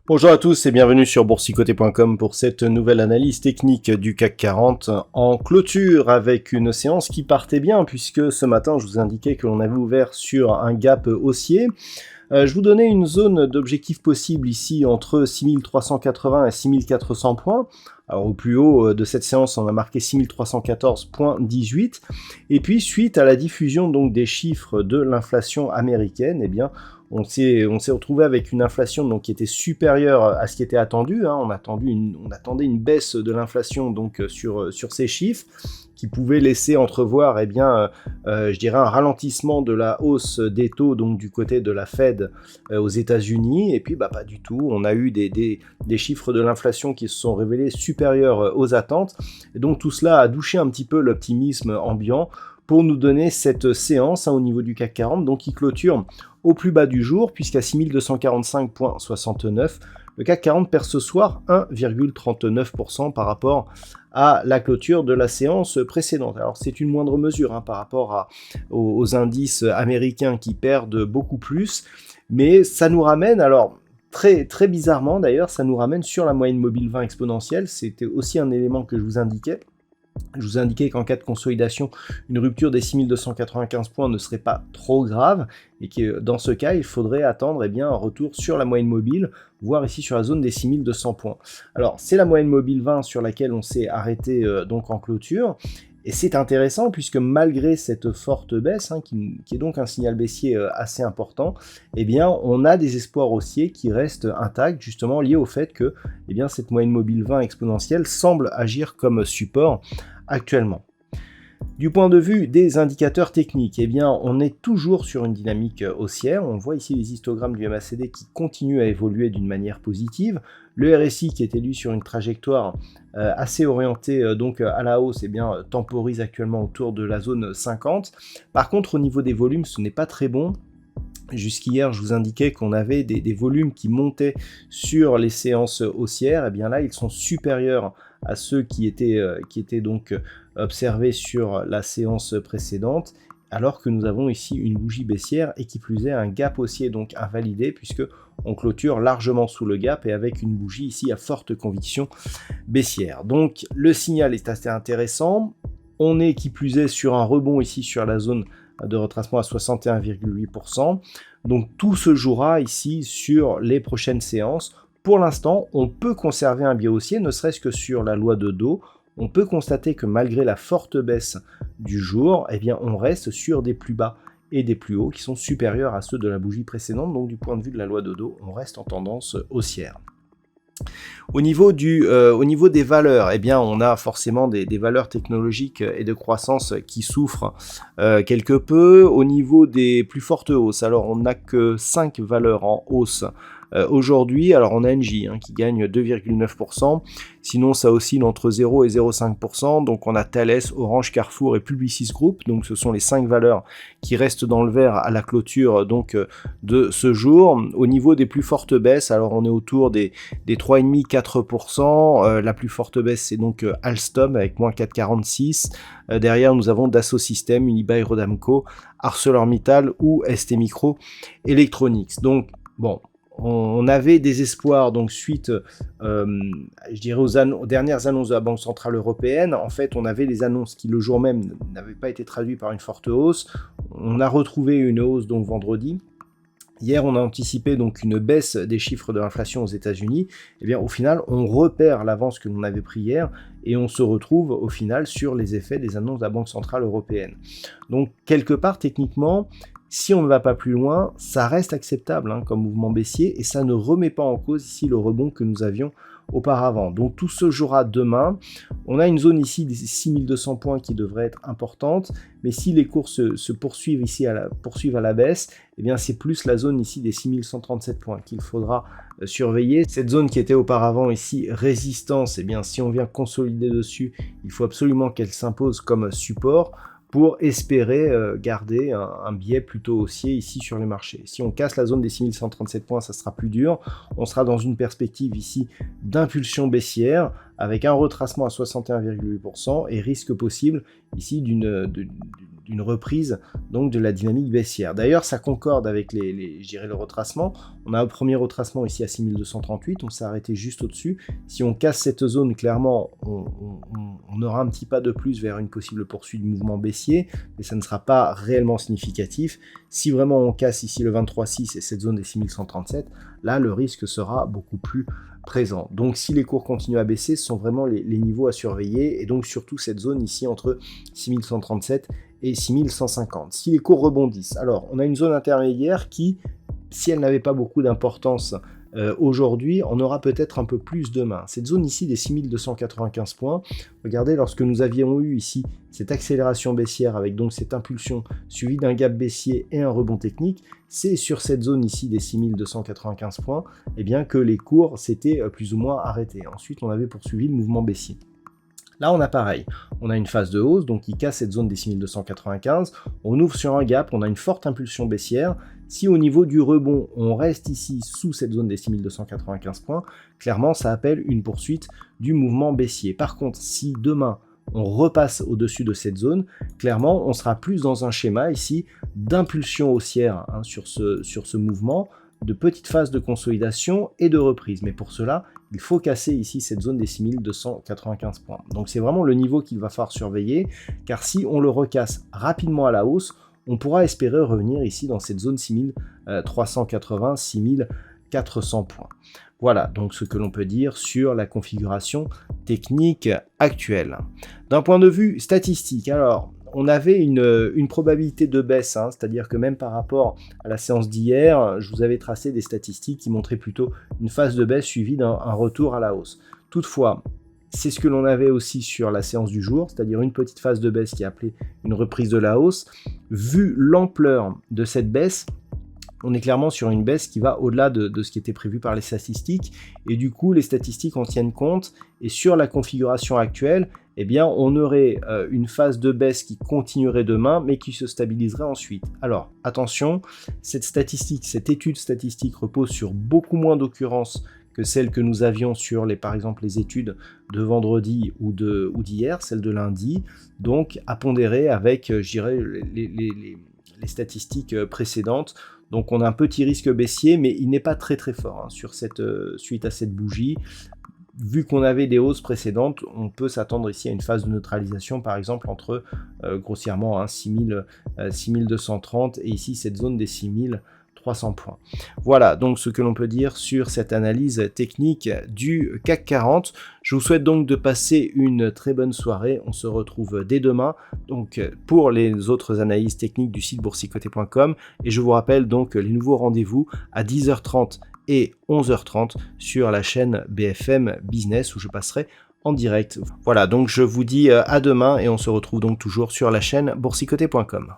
Bonjour à tous et bienvenue sur boursicoté.com pour cette nouvelle analyse technique du CAC 40 en clôture avec une séance qui partait bien puisque ce matin je vous indiquais que l'on avait ouvert sur un gap haussier. Je vous donnais une zone d'objectif possible ici entre 6380 et 6400 points. Alors au plus haut de cette séance, on a marqué 6314.18. Et puis suite à la diffusion donc des chiffres de l'inflation américaine, eh bien on s'est retrouvé avec une inflation donc qui était supérieure à ce qui était attendu. On attendait une baisse de l'inflation donc sur ces chiffres, qui pouvait laisser entrevoir je dirais un ralentissement de la hausse des taux donc du côté de la Fed aux États-Unis, et puis pas du tout. On a eu des chiffres de l'inflation qui se sont révélés supérieurs aux attentes, et donc tout cela a douché un petit peu l'optimisme ambiant pour nous donner cette séance au niveau du CAC 40, donc qui clôture au plus bas du jour, puisqu'à 6245.69, le CAC 40 perd ce soir 1,39% par rapport à la clôture de la séance précédente. Alors c'est une moindre mesure par rapport aux indices américains qui perdent beaucoup plus, mais ça nous ramène, alors très, très bizarrement d'ailleurs, ça nous ramène sur la moyenne mobile 20 exponentielle. C'était aussi un élément que je vous indiquais. Je vous indiquais qu'en cas de consolidation, une rupture des 6295 points ne serait pas trop grave, et que dans ce cas, il faudrait attendre un retour sur la moyenne mobile, voire ici sur la zone des 6200 points. Alors, c'est la moyenne mobile 20 sur laquelle on s'est arrêté donc en clôture, et c'est intéressant puisque malgré cette forte baisse, qui est donc un signal baissier assez important, on a des espoirs haussiers qui restent intacts, justement liés au fait que cette moyenne mobile 20 exponentielle semble agir comme support actuellement. Du point de vue des indicateurs techniques, on est toujours sur une dynamique haussière. On voit ici les histogrammes du MACD qui continuent à évoluer d'une manière positive. Le RSI qui est élu sur une trajectoire assez orientée donc à la hausse, temporise actuellement autour de la zone 50. Par contre, au niveau des volumes, ce n'est pas très bon. Jusqu'hier, je vous indiquais qu'on avait des volumes qui montaient sur les séances haussières. Là, ils sont supérieurs à ceux qui étaient donc observés sur la séance précédente, alors que nous avons ici une bougie baissière et qui plus est un gap haussier donc invalidé, puisque on clôture largement sous le gap et avec une bougie ici à forte conviction baissière. Donc le signal est assez intéressant. On est qui plus est sur un rebond ici sur la zone de retracement à 61,8%. Donc tout se jouera ici sur les prochaines séances. Pour l'instant, on peut conserver un biais haussier, ne serait-ce que sur la loi de Dow. On peut constater que malgré la forte baisse du jour, on reste sur des plus bas et des plus hauts qui sont supérieurs à ceux de la bougie précédente. Donc du point de vue de la loi de Dow, on reste en tendance haussière. Au niveau des valeurs, on a forcément des valeurs technologiques et de croissance qui souffrent quelque peu. Au niveau des plus fortes hausses, alors on n'a que 5 valeurs en hausse aujourd'hui. Alors on a Engie qui gagne 2,9%, sinon ça oscille entre 0 et 0,5%, donc on a Thales, Orange, Carrefour et Publicis Group, donc ce sont les 5 valeurs qui restent dans le vert à la clôture donc de ce jour. Au niveau des plus fortes baisses, alors on est autour des 3,5-4%, la plus forte baisse c'est donc Alstom avec moins 4,46%, derrière nous avons Dassault Systèmes, Unibail Rodamco, ArcelorMittal ou ST Micro Electronics. Donc bon, on avait des espoirs donc suite je dirais aux dernières annonces de la Banque Centrale Européenne. En fait, on avait les annonces qui le jour même n'avaient pas été traduites par une forte hausse. On a retrouvé une hausse donc vendredi. Hier, on a anticipé donc une baisse des chiffres de l'inflation aux États-Unis. Au final, on repère l'avance que l'on avait pris hier et on se retrouve au final sur les effets des annonces de la Banque Centrale Européenne. Donc, quelque part, techniquement, si on ne va pas plus loin, ça reste acceptable comme mouvement baissier et ça ne remet pas en cause ici le rebond que nous avions auparavant. Donc tout se jouera demain. On a une zone ici des 6200 points qui devrait être importante, mais si les cours se poursuivent ici poursuivent à la baisse, eh bien c'est plus la zone ici des 6137 points qu'il faudra surveiller. Cette zone qui était auparavant ici résistance, eh bien si on vient consolider dessus, il faut absolument qu'elle s'impose comme support pour espérer garder un biais plutôt haussier ici sur les marchés. Si on casse la zone des 6137 points, ça sera plus dur. On sera dans une perspective ici d'impulsion baissière avec un retracement à 61,8% et risque possible ici d'une reprise donc de la dynamique baissière. D'ailleurs, ça concorde avec le retracement. On a un premier retracement ici à 6238, on s'est arrêté juste au-dessus. Si on casse cette zone, clairement, on aura un petit pas de plus vers une possible poursuite du mouvement baissier, mais ça ne sera pas réellement significatif. Si vraiment on casse ici le 23,6 et cette zone des 6137, là, le risque sera beaucoup plus présent. Donc si les cours continuent à baisser, ce sont vraiment les niveaux à surveiller, et donc surtout cette zone ici entre 6137 et 6150. Si les cours rebondissent, alors on a une zone intermédiaire qui, si elle n'avait pas beaucoup d'importance aujourd'hui, on aura peut-être un peu plus demain. Cette zone ici des 6295 points, regardez, lorsque nous avions eu ici cette accélération baissière avec donc cette impulsion suivie d'un gap baissier et un rebond technique, c'est sur cette zone ici des 6295 points eh bien, que les cours s'étaient plus ou moins arrêtés. Ensuite, on avait poursuivi le mouvement baissier. Là, on a pareil, on a une phase de hausse, donc qui casse cette zone des 6295, on ouvre sur un gap, on a une forte impulsion baissière. Si au niveau du rebond, on reste ici sous cette zone des 6295 points, clairement, ça appelle une poursuite du mouvement baissier. Par contre, si demain, on repasse au-dessus de cette zone, clairement, on sera plus dans un schéma ici d'impulsion haussière sur ce mouvement, de petites phases de consolidation et de reprise. Mais pour cela, il faut casser ici cette zone des 6295 points. Donc c'est vraiment le niveau qu'il va falloir surveiller, car si on le recasse rapidement à la hausse, on pourra espérer revenir ici dans cette zone 6380, 6400 points. Voilà donc ce que l'on peut dire sur la configuration technique actuelle. D'un point de vue statistique, alors, on avait une probabilité de baisse, c'est-à-dire que même par rapport à la séance d'hier, je vous avais tracé des statistiques qui montraient plutôt une phase de baisse suivie d'un retour à la hausse. Toutefois, c'est ce que l'on avait aussi sur la séance du jour, c'est-à-dire une petite phase de baisse qui a appelé une reprise de la hausse. Vu l'ampleur de cette baisse, on est clairement sur une baisse qui va au-delà de ce qui était prévu par les statistiques, et du coup les statistiques en tiennent compte, et sur la configuration actuelle, eh bien on aurait une phase de baisse qui continuerait demain, mais qui se stabiliserait ensuite. Alors attention, cette étude statistique repose sur beaucoup moins d'occurrences que celles que nous avions sur par exemple les études de vendredi ou d'hier, celles de lundi, donc à pondérer avec, je dirais, les statistiques précédentes. Donc on a un petit risque baissier, mais il n'est pas très fort sur suite à cette bougie. Vu qu'on avait des hausses précédentes, on peut s'attendre ici à une phase de neutralisation, par exemple entre grossièrement 6230 et ici cette zone des 6300 points. Voilà donc ce que l'on peut dire sur cette analyse technique du CAC 40. Je vous souhaite donc de passer une très bonne soirée. On se retrouve dès demain donc pour les autres analyses techniques du site boursicoté.com, et je vous rappelle donc les nouveaux rendez-vous à 10h30 et 11h30 sur la chaîne BFM Business où je passerai en direct. Voilà, donc je vous dis à demain et on se retrouve donc toujours sur la chaîne boursicoté.com.